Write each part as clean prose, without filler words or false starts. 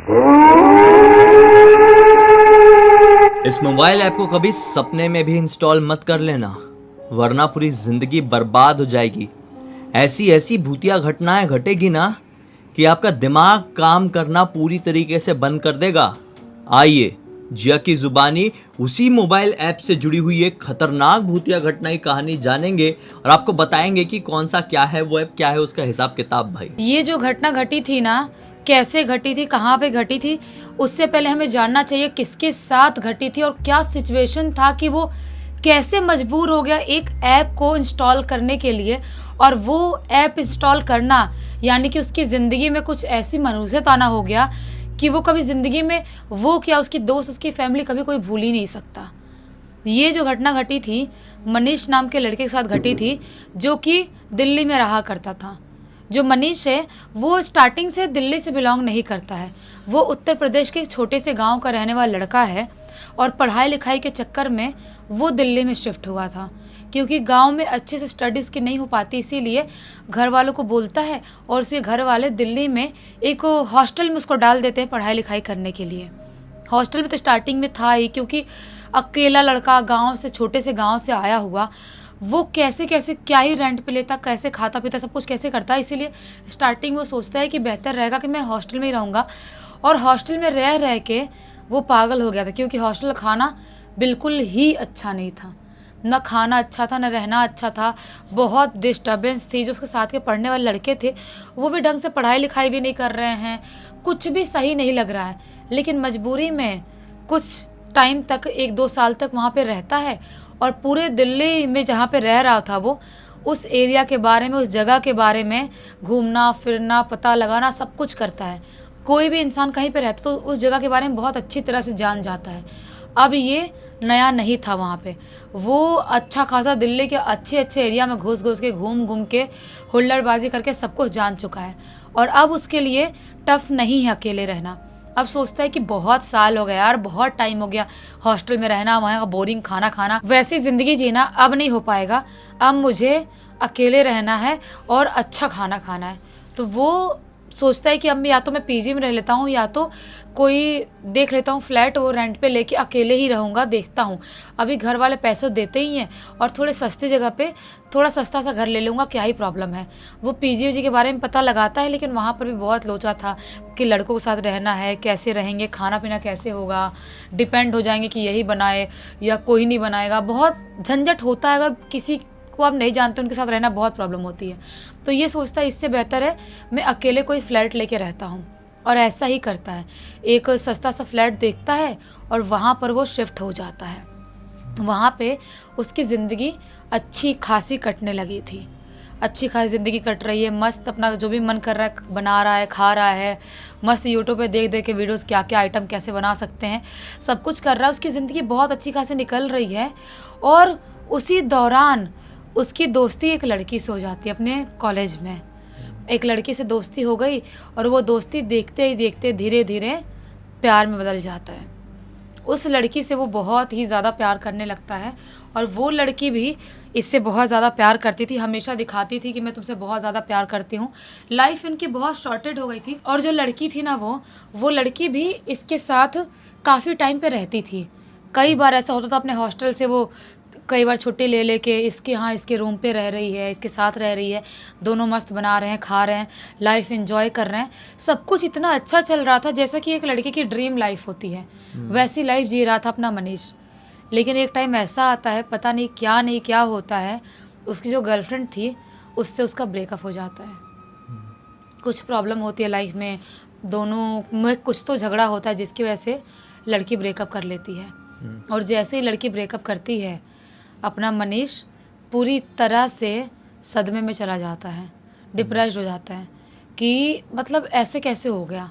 इस mobile app को कभी सपने में भी इंस्टॉल मत कर लेना, वरना पूरी जिंदगी बर्बाद हो जाएगी। ऐसी ऐसी भूतिया घटनाएं घटेगी ना कि आपका दिमाग काम करना पूरी तरीके से बंद कर देगा। आइए जिया की जुबानी उसी मोबाइल ऐप से जुड़ी हुई एक खतरनाक भूतिया घटना की कहानी जानेंगे और आपको बताएंगे कि कौन सा क्या है, वो ऐप क्या है, उसका हिसाब किताब। भाई ये जो घटना घटी थी ना, कैसे घटी थी, कहाँ पे घटी थी, उससे पहले हमें जानना चाहिए किसके साथ घटी थी और क्या सिचुएशन था कि वो कैसे मजबूर हो गया एक ऐप को इंस्टॉल करने के लिए। और वो ऐप इंस्टॉल करना यानी कि उसकी ज़िंदगी में कुछ ऐसी मनहूसियत आना हो गया कि वो कभी ज़िंदगी में वो क्या उसकी दोस्त, उसकी फैमिली कभी कोई भूल ही नहीं सकता। ये जो घटना घटी थी मनीष नाम के लड़के के साथ घटी थी, जो कि दिल्ली में रहा करता था। जो मनीष है वो स्टार्टिंग से दिल्ली से बिलोंग नहीं करता है, वो उत्तर प्रदेश के एक छोटे से गांव का रहने वाला लड़का है। और पढ़ाई लिखाई के चक्कर में वो दिल्ली में शिफ्ट हुआ था, क्योंकि गांव में अच्छे से स्टडी उसकी नहीं हो पाती, इसीलिए घर वालों को बोलता है और उसके घर वाले दिल्ली में एक हॉस्टल में उसको डाल देते हैं पढ़ाई लिखाई करने के लिए। हॉस्टल में तो स्टार्टिंग में था ही, क्योंकि अकेला लड़का गांव से, छोटे से गांव से आया हुआ, वो कैसे कैसे क्या ही रेंट पे लेता, कैसे खाता पीता, सब कुछ कैसे करता है। इसीलिए स्टार्टिंग में वो सोचता है कि बेहतर रहेगा कि मैं हॉस्टल में ही रहूँगा। और हॉस्टल में रह रह के वो पागल हो गया था, क्योंकि हॉस्टल का खाना बिल्कुल ही अच्छा नहीं था। न खाना अच्छा था, न रहना अच्छा था, बहुत डिस्टर्बेंस थी। जो उसके साथ के पढ़ने वाले लड़के थे वो भी ढंग से पढ़ाई लिखाई भी नहीं कर रहे हैं, कुछ भी सही नहीं लग रहा है। लेकिन मजबूरी में कुछ टाइम तक, 1-2 साल तक वहाँ पे रहता है और पूरे दिल्ली में जहाँ पे रह रहा था वो उस एरिया के बारे में, उस जगह के बारे में घूमना फिरना, पता लगाना, सब कुछ करता है। कोई भी इंसान कहीं पे रहता तो उस जगह के बारे में बहुत अच्छी तरह से जान जाता है। अब ये नया नहीं था वहाँ पे, वो अच्छा खासा दिल्ली के अच्छे अच्छे एरिया में घुस घुस के, घूम घूम के, हुल्लड़बाजी करके सब कुछ जान चुका है। और अब उसके लिए टफ नहीं है अकेले रहना। अब सोचता है कि बहुत साल हो गया यार, बहुत टाइम हो गया हॉस्टल में रहना, वहाँ का बोरिंग खाना खाना, वैसी ज़िंदगी जीना अब नहीं हो पाएगा। अब मुझे अकेले रहना है और अच्छा खाना खाना है। तो वो सोचता है कि अब या तो मैं पीजी में रह लेता हूँ, या तो कोई देख लेता हूँ फ्लैट, वो रेंट पे लेके अकेले ही रहूँगा, देखता हूँ। अभी घर वाले पैसे देते ही हैं और थोड़े सस्ती जगह पे थोड़ा सस्ता सा घर ले लूँगा, क्या ही प्रॉब्लम है। वो पीजी के बारे में पता लगाता है, लेकिन वहाँ पर भी बहुत लोचा था कि लड़कों के साथ रहना है, कैसे रहेंगे, खाना पीना कैसे होगा, डिपेंड हो जाएंगे कि यही बनाए या कोई नहीं बनाएगा। बहुत झंझट होता है, अगर किसी को आप नहीं जानते उनके साथ रहना बहुत प्रॉब्लम होती है। तो ये सोचता है इससे बेहतर है मैं अकेले कोई फ्लैट लेके रहता हूँ, और ऐसा ही करता है। एक सस्ता सा फ्लैट देखता है और वहाँ पर वो शिफ्ट हो जाता है। वहाँ पे उसकी ज़िंदगी अच्छी खासी कटने लगी थी, अच्छी खासी ज़िंदगी कट रही है, मस्त अपना जो भी मन कर रहा है बना रहा है, खा रहा है, मस्त यूट्यूब पे देख देख के वीडियोस क्या क्या आइटम कैसे बना सकते हैं, सब कुछ कर रहा है। उसकी ज़िंदगी बहुत अच्छी खासी निकल रही है। और उसी दौरान उसकी दोस्ती एक लड़की से हो जाती है। अपने कॉलेज में एक लड़की से दोस्ती हो गई और वो दोस्ती देखते ही देखते धीरे धीरे प्यार में बदल जाता है। उस लड़की से वो बहुत ही ज़्यादा प्यार करने लगता है, और वो लड़की भी इससे बहुत ज़्यादा प्यार करती थी, हमेशा दिखाती थी कि मैं तुमसे बहुत ज़्यादा प्यार करती हूँ। लाइफ इनकी बहुत शॉर्टेड हो गई थी, और जो लड़की थी ना वो लड़की भी इसके साथ काफ़ी टाइम पे रहती थी। कई बार ऐसा होता था अपने हॉस्टल से वो कई बार छुट्टी ले लेके इसके यहाँ, इसके रूम पे रह रही है, इसके साथ रह रही है, दोनों मस्त बना रहे हैं, खा रहे हैं, लाइफ एंजॉय कर रहे हैं। सब कुछ इतना अच्छा चल रहा था जैसा कि एक लड़के की ड्रीम लाइफ होती है, वैसी लाइफ जी रहा था अपना मनीष। लेकिन एक टाइम ऐसा आता है, पता नहीं क्या होता है, उसकी जो गर्लफ्रेंड थी उससे उसका ब्रेकअप हो जाता है। कुछ प्रॉब्लम होती है लाइफ में, दोनों में कुछ तो झगड़ा होता है जिसकी वजह से लड़की ब्रेकअप कर लेती है। और जैसे ही लड़की ब्रेकअप करती है, अपना मनीष पूरी तरह से सदमे में चला जाता है, डिप्रेस्ड हो जाता है कि मतलब ऐसे कैसे हो गया।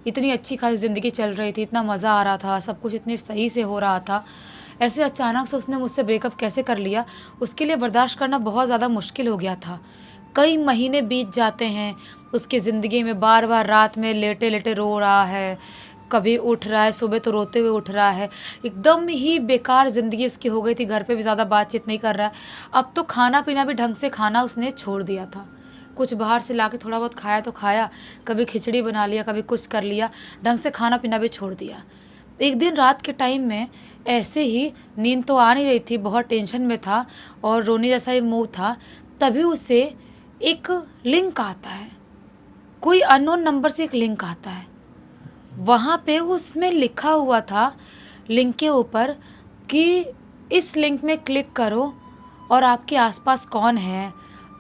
इतनी अच्छी खासी ज़िंदगी चल रही थी, इतना मज़ा आ रहा था, सब कुछ इतनी सही से हो रहा था, ऐसे अचानक से उसने मुझसे ब्रेकअप कैसे कर लिया। उसके लिए बर्दाश्त करना बहुत ज़्यादा मुश्किल हो गया था। कई महीने बीत जाते हैं उसकी ज़िंदगी में, बार बार रात में लेटे लेटे रो रहा है, कभी उठ रहा है, सुबह तो रोते हुए उठ रहा है। एकदम ही बेकार ज़िंदगी उसकी हो गई थी, घर पे भी ज़्यादा बातचीत नहीं कर रहा है। अब तो खाना पीना भी ढंग से खाना उसने छोड़ दिया था, कुछ बाहर से लाके थोड़ा बहुत खाया तो खाया, कभी खिचड़ी बना लिया, कभी कुछ कर लिया, ढंग से खाना पीना भी छोड़ दिया। एक दिन रात के टाइम में ऐसे ही नींद तो आ नहीं रही थी, बहुत टेंशन में था और रोने जैसा ही मुँह था, तभी उसे एक लिंक आता है, कोई अननोन नंबर से एक लिंक आता है। वहाँ पे उसमें लिखा हुआ था लिंक के ऊपर कि इस लिंक में क्लिक करो और आपके आसपास कौन है,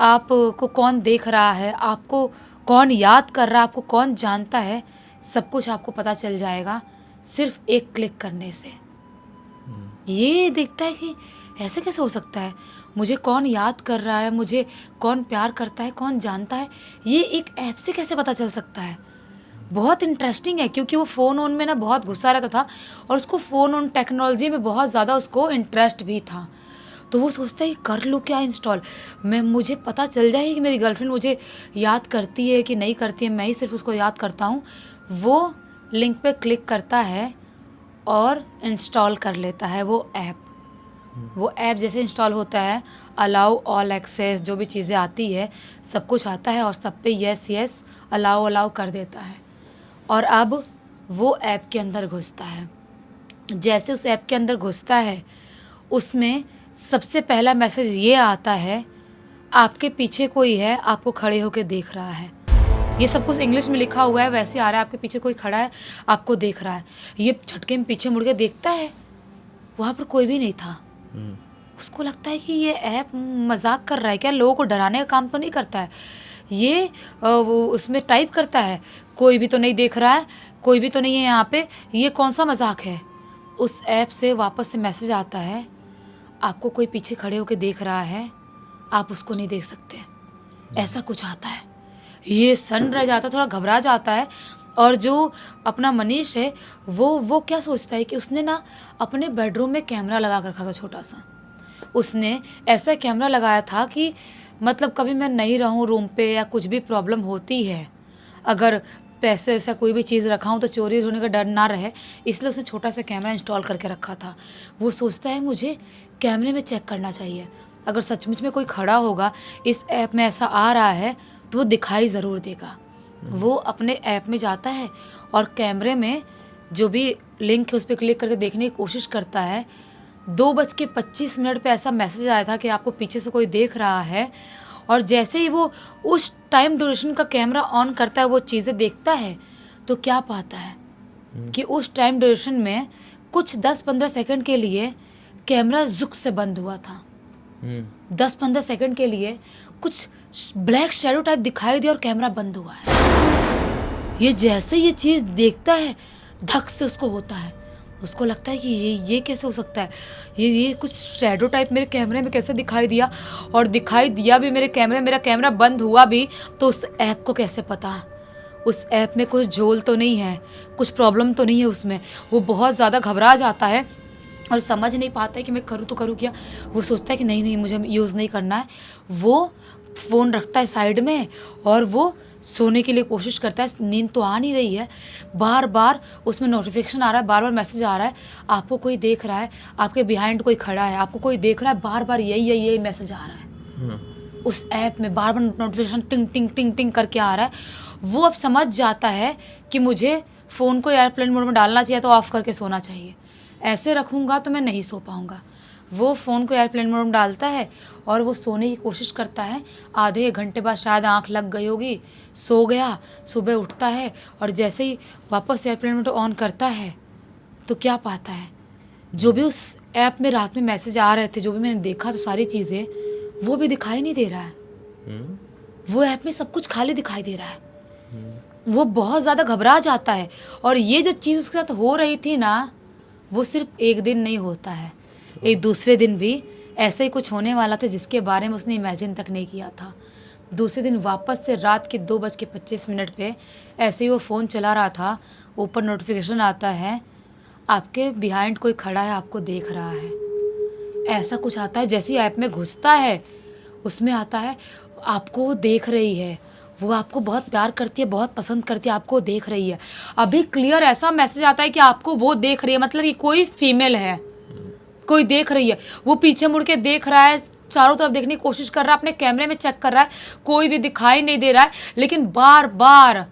आपको कौन देख रहा है, आपको कौन याद कर रहा है, आपको कौन जानता है, सब कुछ आपको पता चल जाएगा सिर्फ एक क्लिक करने से। ये दिखता है कि ऐसे कैसे हो सकता है, मुझे कौन याद कर रहा है, मुझे कौन प्यार करता है, कौन जानता है, ये एक ऐप से कैसे पता चल सकता है। बहुत इंटरेस्टिंग है क्योंकि वो फ़ोन ऑन में ना बहुत घुसा रहता था और उसको फ़ोन ऑन टेक्नोलॉजी में बहुत ज़्यादा उसको इंटरेस्ट भी था। तो वो सोचता है कि कर लूँ क्या इंस्टॉल, मुझे पता चल जाए कि मेरी गर्लफ्रेंड मुझे याद करती है कि नहीं करती है, मैं ही सिर्फ उसको याद करता हूँ। वो लिंक पे क्लिक करता है और इंस्टॉल कर लेता है वो ऐप। वो ऐप जैसे इंस्टॉल होता है, अलाउ ऑल एक्सेस जो भी चीज़ें आती है सब कुछ आता है और सब पे यस यस अलाउ अलाउ कर देता है। और अब वो ऐप के अंदर घुसता है। जैसे उस ऐप के अंदर घुसता है, उसमें सबसे पहला मैसेज ये आता है, आपके पीछे कोई है, आपको खड़े होकर देख रहा है। ये सब कुछ इंग्लिश में लिखा हुआ है, वैसे आ रहा है, आपके पीछे कोई खड़ा है, आपको देख रहा है। ये झटके में पीछे मुड़ के देखता है, वहाँ पर कोई भी नहीं था। उसको लगता है कि ये ऐप मजाक कर रहा है क्या, लोगों को डराने का काम तो नहीं करता है ये। वो उसमें टाइप करता है, कोई भी तो नहीं देख रहा है, कोई भी तो नहीं है यहाँ पे, ये कौन सा मजाक है। उस ऐप से वापस से मैसेज आता है, आपको कोई पीछे खड़े होकर देख रहा है, आप उसको नहीं देख सकते, ऐसा कुछ आता है। ये सन रह जाता है, थोड़ा घबरा जाता है। और जो अपना मनीष है वो क्या सोचता है कि उसने ना अपने बेडरूम में कैमरा लगा कर रखा था छोटा सा। उसने ऐसा कैमरा लगाया था कि मतलब कभी मैं नहीं रहूं रूम पे या कुछ भी प्रॉब्लम होती है, अगर पैसे ऐसा कोई भी चीज़ रखा हूँ तो चोरी होने का डर ना रहे, इसलिए उसने छोटा सा कैमरा इंस्टॉल करके रखा था। वो सोचता है मुझे कैमरे में चेक करना चाहिए, अगर सचमुच में कोई खड़ा होगा, इस ऐप में ऐसा आ रहा है तो वो दिखाई ज़रूर देगा। वो अपने ऐप में जाता है और कैमरे में जो भी लिंक है उस पर क्लिक करके देखने की कोशिश करता है। 2:25 पे ऐसा मैसेज आया था कि आपको पीछे से कोई देख रहा है, और जैसे ही वो उस टाइम ड्यूरेशन का कैमरा ऑन करता है, वो चीज़ें देखता है, तो क्या पाता है कि उस टाइम ड्यूरेशन में कुछ 10-15 सेकंड के लिए कैमरा जुक से बंद हुआ था। 10-15 सेकंड के लिए कुछ ब्लैक शैडो टाइप दिखाई दिया और कैमरा बंद हुआ है। ये जैसे ये चीज़ देखता है, धक से उसको होता है, उसको लगता है कि ये कैसे हो सकता है, ये कुछ शैडो टाइप मेरे कैमरे में कैसे दिखाई दिया, और दिखाई दिया भी मेरे कैमरा बंद हुआ भी तो उस ऐप को कैसे पता, उस ऐप में कुछ झोल तो नहीं है, कुछ प्रॉब्लम तो नहीं है उसमें। वो बहुत ज़्यादा घबरा जाता है और समझ नहीं पाता है कि मैं करूँ तो करूँ क्या। वो सोचता है कि नहीं मुझे यूज़ नहीं करना है। वो फ़ोन रखता है साइड में और वो सोने के लिए कोशिश करता है। नींद तो आ नहीं रही है, बार बार उसमें नोटिफिकेशन आ रहा है, बार बार मैसेज आ रहा है, आपको कोई देख रहा है, आपके बिहाइंड कोई खड़ा है, आपको कोई देख रहा है, बार बार यही मैसेज आ रहा है। उस ऐप में बार बार नोटिफिकेशन टिंग टिंग टिंग टिंग करके आ रहा है। वो अब समझ जाता है कि मुझे फ़ोन को एयरप्लेन मोड में डालना चाहिए, तो ऑफ़ करके सोना चाहिए, ऐसे रखूँगा तो मैं नहीं सो पाऊँगा। वो फ़ोन को एयरप्लेन मोड में डालता है और वो सोने की कोशिश करता है। आधे एक घंटे बाद शायद आंख लग गई होगी, सो गया। सुबह उठता है और जैसे ही वापस एयरप्लेन मोड ऑन करता है तो क्या पाता है, जो भी उस ऐप में रात में मैसेज आ रहे थे, जो भी मैंने देखा, तो सारी चीज़ें वो भी दिखाई नहीं दे रहा है। वो ऐप में सब कुछ खाली दिखाई दे रहा है। वो बहुत ज़्यादा घबरा जाता है। और ये जो चीज़ उसके साथ हो रही थी ना, वो सिर्फ एक दिन नहीं होता है, एक दूसरे दिन भी ऐसे ही कुछ होने वाला था जिसके बारे में उसने इमेजिन तक नहीं किया था। दूसरे दिन वापस से रात के 2:25 पे ऐसे ही वो फ़ोन चला रहा था, ऊपर नोटिफिकेशन आता है, आपके बिहाइंड कोई खड़ा है, आपको देख रहा है, ऐसा कुछ आता है। जैसे ही ऐप में घुसता है उसमें आता है, आपको वो देख रही है, वो आपको बहुत प्यार करती है, बहुत पसंद करती है, आपको देख रही है। अभी क्लियर ऐसा मैसेज आता है कि आपको वो देख रही है, मतलब कि कोई फीमेल है, कोई देख रही है। वो पीछे मुड़ के देख रहा है, चारों तरफ देखने की कोशिश कर रहा है, अपने कैमरे में चेक कर रहा है, कोई भी दिखाई नहीं दे रहा है, लेकिन बार बार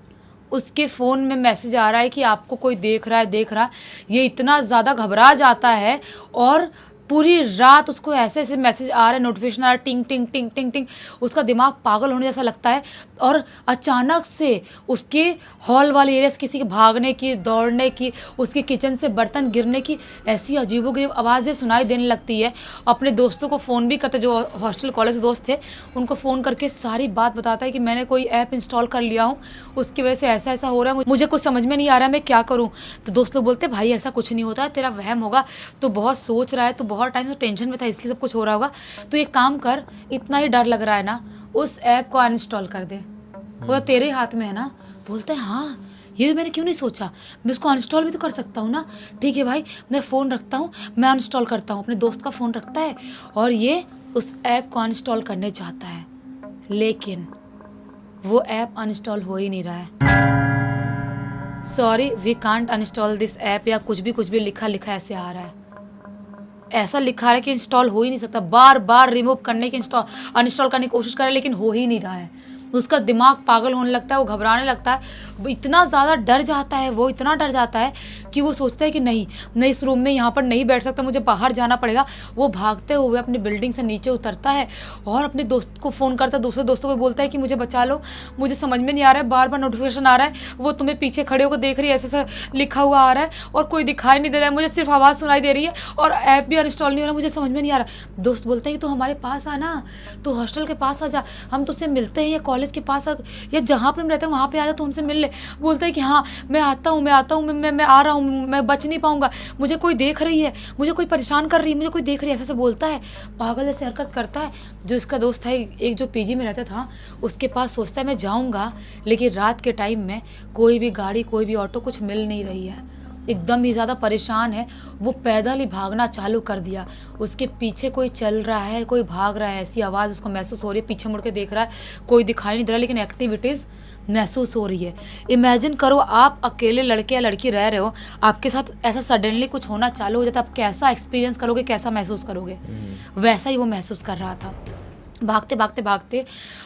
उसके फ़ोन में मैसेज आ रहा है कि आपको कोई देख रहा है, देख रहा है। ये इतना ज़्यादा घबरा जाता है और पूरी रात उसको ऐसे ऐसे मैसेज आ रहे हैं, नोटिफिकेशन आ रहा है, टिंग टिंग टिंग टिंग टिंग। उसका दिमाग पागल होने जैसा लगता है। और अचानक से उसके हॉल वाले एरिया से किसी के भागने की, दौड़ने की, उसके किचन से बर्तन गिरने की ऐसी अजीबोगरीब आवाज़ें सुनाई देने लगती है। अपने दोस्तों को फ़ोन भी करते, जो हॉस्टल कॉलेज के दोस्त थे, उनको फ़ोन करके सारी बात बताता है कि मैंने कोई ऐप इंस्टॉल कर लिया हूँ, उसकी वजह से ऐसा ऐसा हो रहा है, मुझे कुछ समझ में नहीं आ रहा है, मैं क्या करूँ। तो दोस्त लोग बोलते भाई ऐसा कुछ नहीं होता है, तेरा वहम होगा, तो बहुत सोच रहा है, तो बहुत टाइम से टेंशन में था इसलिए सब कुछ हो रहा होगा। तो एक काम कर, इतना ही डर लग रहा है ना, उस ऐप को अनइंस्टॉल कर दे, वो तो तेरे हाथ में है ना। बोलते हैं हाँ, ये मैंने क्यों नहीं सोचा, मैं उसको अनइंस्टॉल भी तो कर सकता हूँ ना। ठीक है भाई, मैं फ़ोन रखता हूँ, मैं अनइंस्टॉल करता हूँ। अपने दोस्त का फ़ोन रखता है और ये उस ऐप को अनइंस्टॉल करने चाहता है, लेकिन वो ऐप अनइंस्टॉल हो ही नहीं रहा है। Sorry we can't uninstall this app, या कुछ भी लिखा लिखा ऐसे आ रहा है, ऐसा लिखा रहा है कि इंस्टॉल हो ही नहीं सकता। बार बार रिमूव करने की, अनइंस्टॉल करने की कोशिश कर रहा है, लेकिन हो ही नहीं रहा है। उसका दिमाग पागल होने लगता है, वो घबराने लगता है, वो इतना ज़्यादा डर जाता है, वो इतना डर जाता है कि वो सोचता है कि नहीं, मैं इस रूम में यहाँ पर नहीं बैठ सकता, मुझे बाहर जाना पड़ेगा। वो भागते हुए अपनी बिल्डिंग से नीचे उतरता है और अपने दोस्त को फ़ोन करता है, दूसरे दोस्तों को बोलता है कि मुझे बचा लो, मुझे समझ में नहीं आ रहा है, बार बार नोटिफिकेशन आ रहा है, वो तुम्हें पीछे खड़े होकर देख रही है, ऐसा लिखा हुआ आ रहा है और कोई दिखाई नहीं दे रहा है, मुझे सिर्फ आवाज़ सुनाई दे रही है और ऐप भी अनइंस्टॉल नहीं हो रहा, मुझे समझ में नहीं आ रहा। दोस्त बोलते हैं कि तू हमारे पास आना, तू हॉस्टल के पास आ जा, हम तुझसे मिलते हैं, या कॉलेज के पास या जहाँ पर हम रहते हैं वहाँ पे आ जा, तो हमसे मिल ले। बोलता है कि हाँ मैं आता हूँ, मैं आ रहा हूँ, मैं बच नहीं पाऊँगा, मुझे कोई देख रही है, मुझे कोई परेशान कर रही है, मुझे कोई देख रही है, ऐसा से बोलता है, पागल जैसे हरकत करता है। जो इसका दोस्त है, एक जो पीजी में रहता था, उसके पास सोचता है मैं जाऊँगा, लेकिन रात के टाइम में कोई भी गाड़ी, कोई भी ऑटो, कुछ मिल नहीं रही है, एकदम ही ज़्यादा परेशान है। वो पैदल ही भागना चालू कर दिया, उसके पीछे कोई चल रहा है, कोई भाग रहा है, ऐसी आवाज़ उसको महसूस हो रही है, पीछे मुड़ के देख रहा है, कोई दिखाई नहीं दे रहा, लेकिन एक्टिविटीज़ महसूस हो रही है। इमेजिन करो आप अकेले लड़के या लड़की रह रहे हो, आपके साथ ऐसा सडनली कुछ होना चालू हो जाता है, आप कैसा एक्सपीरियंस करोगे, कैसा महसूस करोगे। वैसा ही वो महसूस कर रहा था। भागते भागते भागते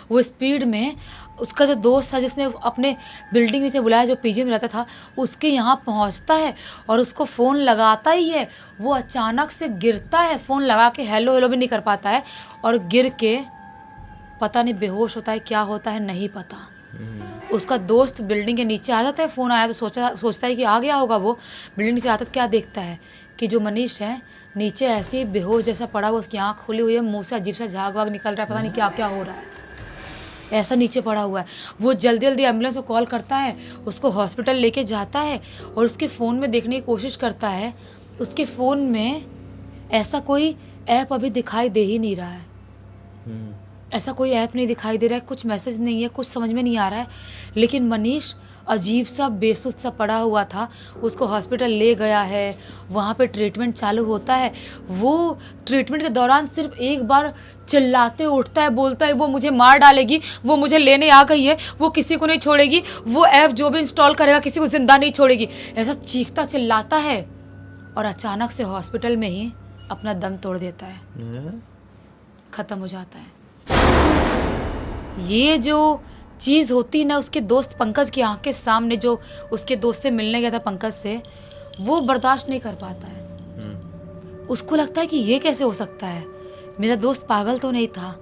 वो स्पीड में, उसका जो दोस्त था जिसने अपने बिल्डिंग नीचे बुलाया, जो पीजी में रहता था, उसके यहाँ पहुँचता है और उसको फ़ोन लगाता ही है, वो अचानक से गिरता है, फ़ोन लगा के हेलो हेलो भी नहीं कर पाता है, और गिर के पता नहीं बेहोश होता है, क्या होता है नहीं पता। उसका दोस्त बिल्डिंग के नीचे आ जाता है, फ़ोन आया तो सोचता है कि आ गया होगा। वो बिल्डिंग नीचे आता है तो क्या देखता है कि जो मनीष है नीचे ऐसे ही बेहोश जैसा पड़ा हुआ, उसकी आँख खुली हुई है, मुंह से अजीब सा झाग वाग निकल रहा है, पता नहीं क्या क्या हो रहा है, ऐसा नीचे पड़ा हुआ है। वो जल्दी जल्दी एम्बुलेंस को कॉल करता है, उसको हॉस्पिटल लेके जाता है और उसके फ़ोन में देखने की कोशिश करता है। उसके फ़ोन में ऐसा कोई ऐप अभी दिखाई दे ही नहीं रहा है, ऐसा कोई ऐप नहीं दिखाई दे रहा है, कुछ मैसेज नहीं है, कुछ समझ में नहीं आ रहा है। लेकिन मनीष अजीब सा बेसुध सा पड़ा हुआ था, उसको हॉस्पिटल ले गया है, वहाँ पे ट्रीटमेंट चालू होता है। वो ट्रीटमेंट के दौरान सिर्फ एक बार चिल्लाते उठता है, बोलता है वो मुझे मार डालेगी, वो मुझे लेने आ गई है, वो किसी को नहीं छोड़ेगी, वो ऐप जो भी इंस्टॉल करेगा किसी को जिंदा नहीं छोड़ेगी, ऐसा चीखता चिल्लाता है और अचानक से हॉस्पिटल में ही अपना दम तोड़ देता है, ख़त्म हो जाता है। ये जो चीज़ होती ना, उसके दोस्त पंकज की आंख के सामने, जो उसके दोस्त से मिलने गया था पंकज से, वो बर्दाश्त नहीं कर पाता है। उसको लगता है कि ये कैसे हो सकता है, मेरा दोस्त पागल तो नहीं था।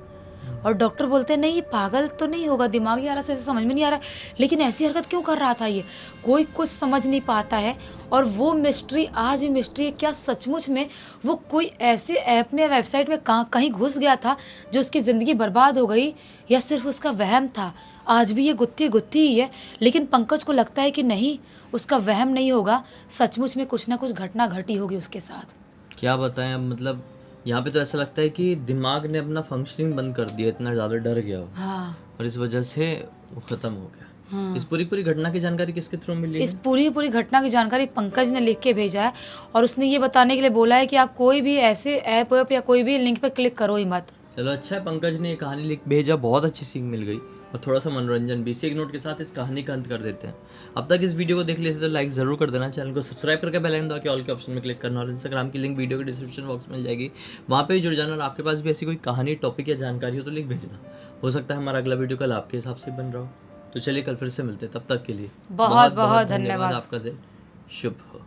और डॉक्टर बोलते हैं नहीं ये पागल तो नहीं होगा, दिमागी हालत से समझ में नहीं आ रहा है, लेकिन ऐसी हरकत क्यों कर रहा था, ये कोई कुछ समझ नहीं पाता है। और वो मिस्ट्री आज भी मिस्ट्री है, क्या सचमुच में वो कोई ऐसे ऐप में या वेबसाइट में कहीं घुस गया था जो उसकी ज़िंदगी बर्बाद हो गई, या सिर्फ उसका वहम था। आज भी ये गुत्थी ही है, लेकिन पंकज को लगता है कि नहीं, उसका वहम नहीं होगा, सचमुच में कुछ ना कुछ घटना घटी होगी उसके साथ। क्या बताएं अब, मतलब यहाँ पे तो ऐसा लगता है कि दिमाग ने अपना फंक्शनिंग बंद कर दिया, इतना ज़्यादा डर गया वो। हाँ, और इस वजह से वो ख़त्म हो गया। हाँ। इस पूरी घटना की जानकारी किसके थ्रू मिली है? इस पूरी घटना की जानकारी पंकज ने लिख के भेजा है, और उसने ये बताने के लिए बोला है कि आप कोई भी ऐसे ऐप या कोई भी लिंक पे क्लिक करो ही मत। चलो अच्छा है, पंकज ने ये कहानी लिख भेजा, बहुत अच्छी सीख मिल गई। और थोड़ा सा मनोरंजन भी। इसी एक नोट के साथ इस कहानी का अंत कर देते हैं। अब तक इस वीडियो को देख लिए थे तो लाइक ज़रूर कर देना, चैनल को सब्सक्राइब करके बेल आइकन दबा के ऑल के ऑप्शन में क्लिक करना, और इंस्टाग्राम की लिंक वीडियो के डिस्क्रिप्शन बॉक्स में मिल जाएगी, वहाँ पे भी जुड़ जाना। और आपके पास भी ऐसी कोई कहानी, टॉपिक या जानकारी हो तो लिख भेजना, हो सकता है हमारा अगला वीडियो कल आपके हिसाब से बन रहा हो। तो चलिए कल फिर से मिलते हैं, तब तक के लिए बहुत बहुत धन्यवाद। आपका दिन शुभ हो।